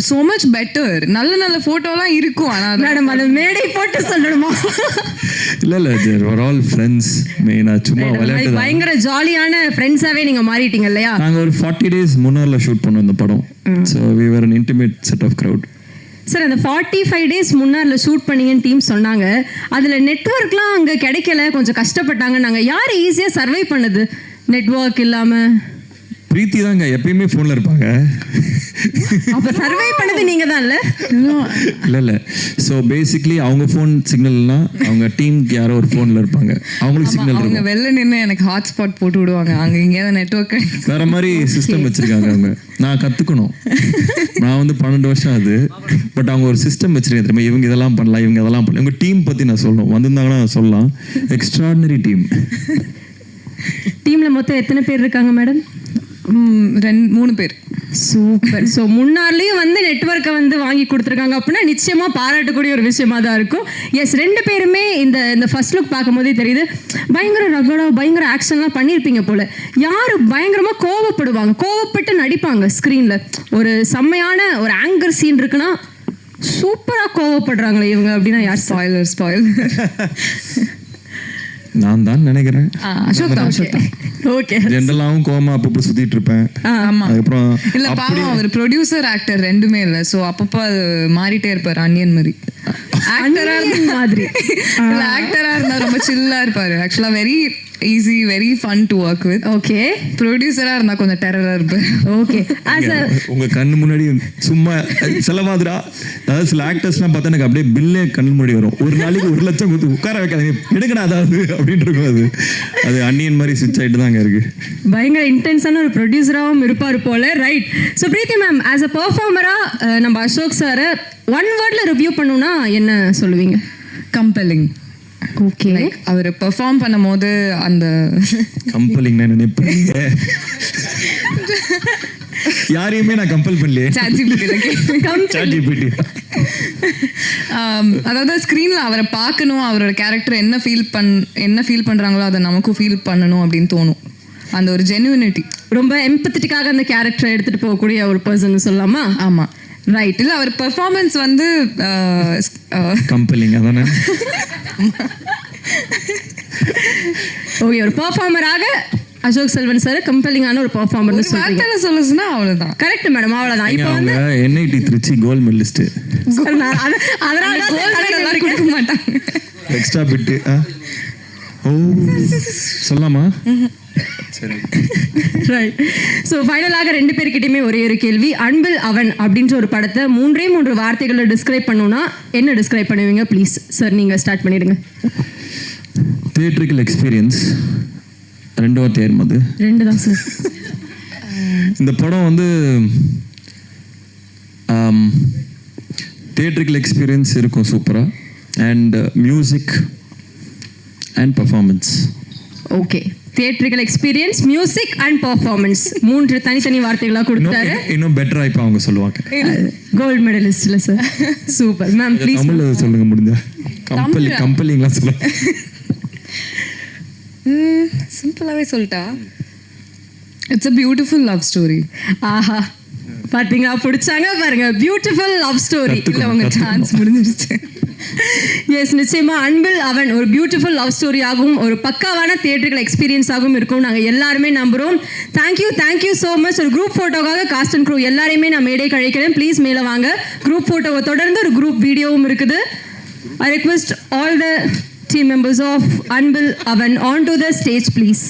so much better. நல்ல நல்ல போட்டோலாம் இருக்கும். ஆனா மேடம் அது மேடை போட்டு சொல்லணுமா? இல்ல they were all friends. மெயினா சும்மா விளையாட்டு தான். பயங்கர ஜாலியான ஃப்ரெண்ட்ஸாவே நீங்க மாறிட்டீங்க இல்லையா? நாங்க ஒரு 40 days முன்னால ஷூட் பண்ணோம் இந்த படம். So we were an intimate set of crowd. Sir, அந்த 45 days முன்னால ஷூட் பண்ணீங்கன்னு டீம் சொன்னாங்க. அதுல நெட்வொர்க்லாம் அங்க கிடைக்கல, கொஞ்சம் கஷ்டப்பட்டாங்க. நாங்க யார் ஈஸியா சர்வை பண்ணுது நெட்வொர்க் இல்லாம? பிரீத்தி தாங்க எப்பயுமே ஃபோனில் இருப்பாங்க. அப்ப சர்வை பண்ணது நீங்க தான் இல்ல? இல்லை ஸோ பேசிக்லி அவங்க ஃபோன் சிக்னல்னா அவங்க டீமுக்கு யாரோ ஒரு ஃபோனில் இருப்பாங்க, அவங்களுக்கு சிக்னல் அவங்க இருக்கும். வெளில நின்று எனக்கு ஹாட்ஸ்பாட் போட்டு விடுவாங்க, அங்கே எங்கேயாவது நெட்ஒர்க். வேற மாதிரி சிஸ்டம் வச்சிருக்காங்க அவங்க. நான் கற்றுக்கணும். நான் வந்து 12 வருஷம் அது. பட் அவங்க ஒரு சிஸ்டம் வச்சிருக்கேன் தெரியுமா, இவங்க இதெல்லாம் பண்ணலாம், இவங்க இதெல்லாம் பண்ணலாம். இவங்க டீம் பற்றி நான் சொல்லணும், வந்திருந்தாங்கன்னா நான் சொல்லலாம். Extraordinary team. டீம்ல மொத்தம் எத்தனை பேர் இருக்காங்க மேடம்? 3 பேர். சூப்பர். ஸோ முன்னாடிலேயும் வந்து நெட்வொர்க்கை வந்து வாங்கி கொடுத்துருக்காங்க அப்படின்னா நிச்சயமாக பாராட்டக்கூடிய ஒரு விஷயமா தான் இருக்கும். எஸ், 2 பேருமே இந்த ஃபர்ஸ்ட் லுக் பார்க்கும்போதே தெரியுது பயங்கர ரகடா பயங்கர ஆக்ஷன்லாம் பண்ணியிருப்பீங்க போல. யார் பயங்கரமாக கோவப்பட்டு நடிப்பாங்க ஸ்க்ரீனில். ஒரு செம்மையான ஒரு ஆங்கர் சீன் இருக்குன்னா சூப்பராக கோவப்படுறாங்களே இவங்க அப்படின்னா யார்? ஸ்பாயிலர் நான் தான் நினைக்கிறேன். அசோக் தான். ஓகே. ஜென்ரலாகவும் கோமா அப்பப்போ சுற்றிட்டு இருப்பேன். ஆமா. அதுக்கப்புறம் இல்ல பாவம் அவர் ப்ரொடியூசர் ஆக்டர் ரெண்டுமே இல்ல. சோ அப்பப்போ அது மாறிட்டே இருப்பாரு. அன்னியன் மாதிரி ஆக்டரா மாதிரி இல்ல, ஆக்டரா இருந்தா ரொம்ப சில்லா இருப்பாரு. ஆக்சுவலா very easy, very fun to work with. Okay. ப்ரொடியூசரா இருந்தா கொஞ்சம் டெரரா இருப்பாரு. ஓகே. உங்க கண்ணு முன்னாடி சும்மா சில மாதிரிடா, அதாவது சில ஆக்டர்ஸ்லாம் பார்த்தா எனக்கு அப்படியே பில்லே கண்ணு முன்னாடி வரும். ஒரு நாளைக்கு 1 லட்சம் கொடுத்து உட்கார வைக்காதீங்க, எடுக்கடா அதாவது அப்படின்ட்டு இருக்கும். அது அன்னியன் மாதிரி சுவிட்ச் ஆகிட்டு தாங்க இருக்கு. பயங்கர இன்டென்ஸான ஒரு ப்ரொடியூசராகவும் இருப்பார் போல. Right. So Preethi ma'am, as a பெர்ஃபார்மரா நம்ம அசோக் சாரை 1 வேர்ட்ல ரிவ்யூ பண்ணணும்னா என்ன சொல்லுவீங்க? கம்பெல்லிங். ஓகே. அவர் பெர்ஃபார்ம் பண்ணும் போது அந்த கம்பெல்லிங் நினைப்பீங்க. யாரையுமே நான் கம்பல் பண்ணலையே. அதாவது ஸ்க்ரீன்ல அவரை பார்க்கணும், அவரோட கேரக்டர் என்ன ஃபீல் பண்றாங்களோ அதை நமக்கும் ஃபீல் பண்ணணும் அப்படின்னு தோணும். அந்த ஒரு ஜென்யூனிட்டி, ரொம்ப எம்பத்தட்டிக்காக அந்த கேரக்டரை எடுத்துட்டு போகக்கூடிய ஒரு பர்சன் சொல்லலாமா? ஆமா. ரைட். இல்லை அவர் பெர்ஃபார்மன்ஸ் வந்து கம்பெல்லிங் அதானே. ஓகே. ஒரு பெர்ஃபார்மராக அசோக் செல்வன் சார் கம்பெல்லிங்கான ஒரு பெர்ஃபார்மர்னு சொல்றீங்க. சொல்லுச்சுன்னா அவ்வளவுதான். கரெக்ட் மேடம், அவ்வளவுதான். இப்போ அவங்க NIT திருச்சி கோல்ட் மெடலிஸ்ட். அதனால கொடுக்க மாட்டாங்க. எக்ஸ்ட்ரா பிட்டு. ஓ சொல்லாமா? சரி. ரைட். ஸோ ஃபைனலாக 2 பேர்கிட்டையுமே ஒரே ஒரு கேள்வி. அன்பில் அவன் அப்படின்ற ஒரு படத்தை 3 வார்த்தைகளை டிஸ்கிரைப் பண்ணணும்னா என்ன டிஸ்கிரைப் பண்ணுவீங்க? ப்ளீஸ் சார், நீங்கள் ஸ்டார்ட் பண்ணிடுங்க. Theatrical experience. 2 வார்த்தை ஏறுமது. 2 தான் சார். இந்த படம் வந்து தியேட்ரிக்கல் எக்ஸ்பீரியன்ஸ் இருக்கும் சூப்பராக. And music and performance. Okay. Theatrical experience, music and performance 3 தனித்தனி வார்த்தைகளாக கொடுத்தாரு. இன்னும் பெட்டரா இப்போ அவங்க சொல்லுவாங்க. கோல்ட் மெடலிஸ்ட்ல சார். Super ma'am. ப்ளீஸ் தமிழ்ல சொல்லுங்க முடிஞ்சா. கம்பெலிங்லாம் சொல்லுங்க. சிம்பிளாவே சொல்லிட்டா, it's a beautiful love story. ஆஹா, பாத்தீங்களா, பிடிச்சாங்க பாருங்க. Beautiful love story. இல்லை உங்க சான்ஸ் முடிஞ்சிருச்சு. எஸ், நிச்சயமா அன்பில் அவன் ஒரு பியூட்டிஃபுல் லவ் ஸ்டோரியாகவும் ஒரு பக்காவான தியேட்டர்கள் எக்ஸ்பீரியன்ஸாகவும் இருக்கும் நாங்கள் எல்லாருமே நம்புகிறோம். Thank you so much. ஒரு குரூப் ஃபோட்டோக்காக காஸ்ட் அண்ட் க்ரூ எல்லாரையுமே நான் மேடை கழிக்கிறேன். ப்ளீஸ் மேலே வாங்க. குரூப் ஃபோட்டோவை தொடர்ந்து ஒரு குரூப் வீடியோவும் இருக்குது. I request all the team members of Anbil Avan onto the stage, please.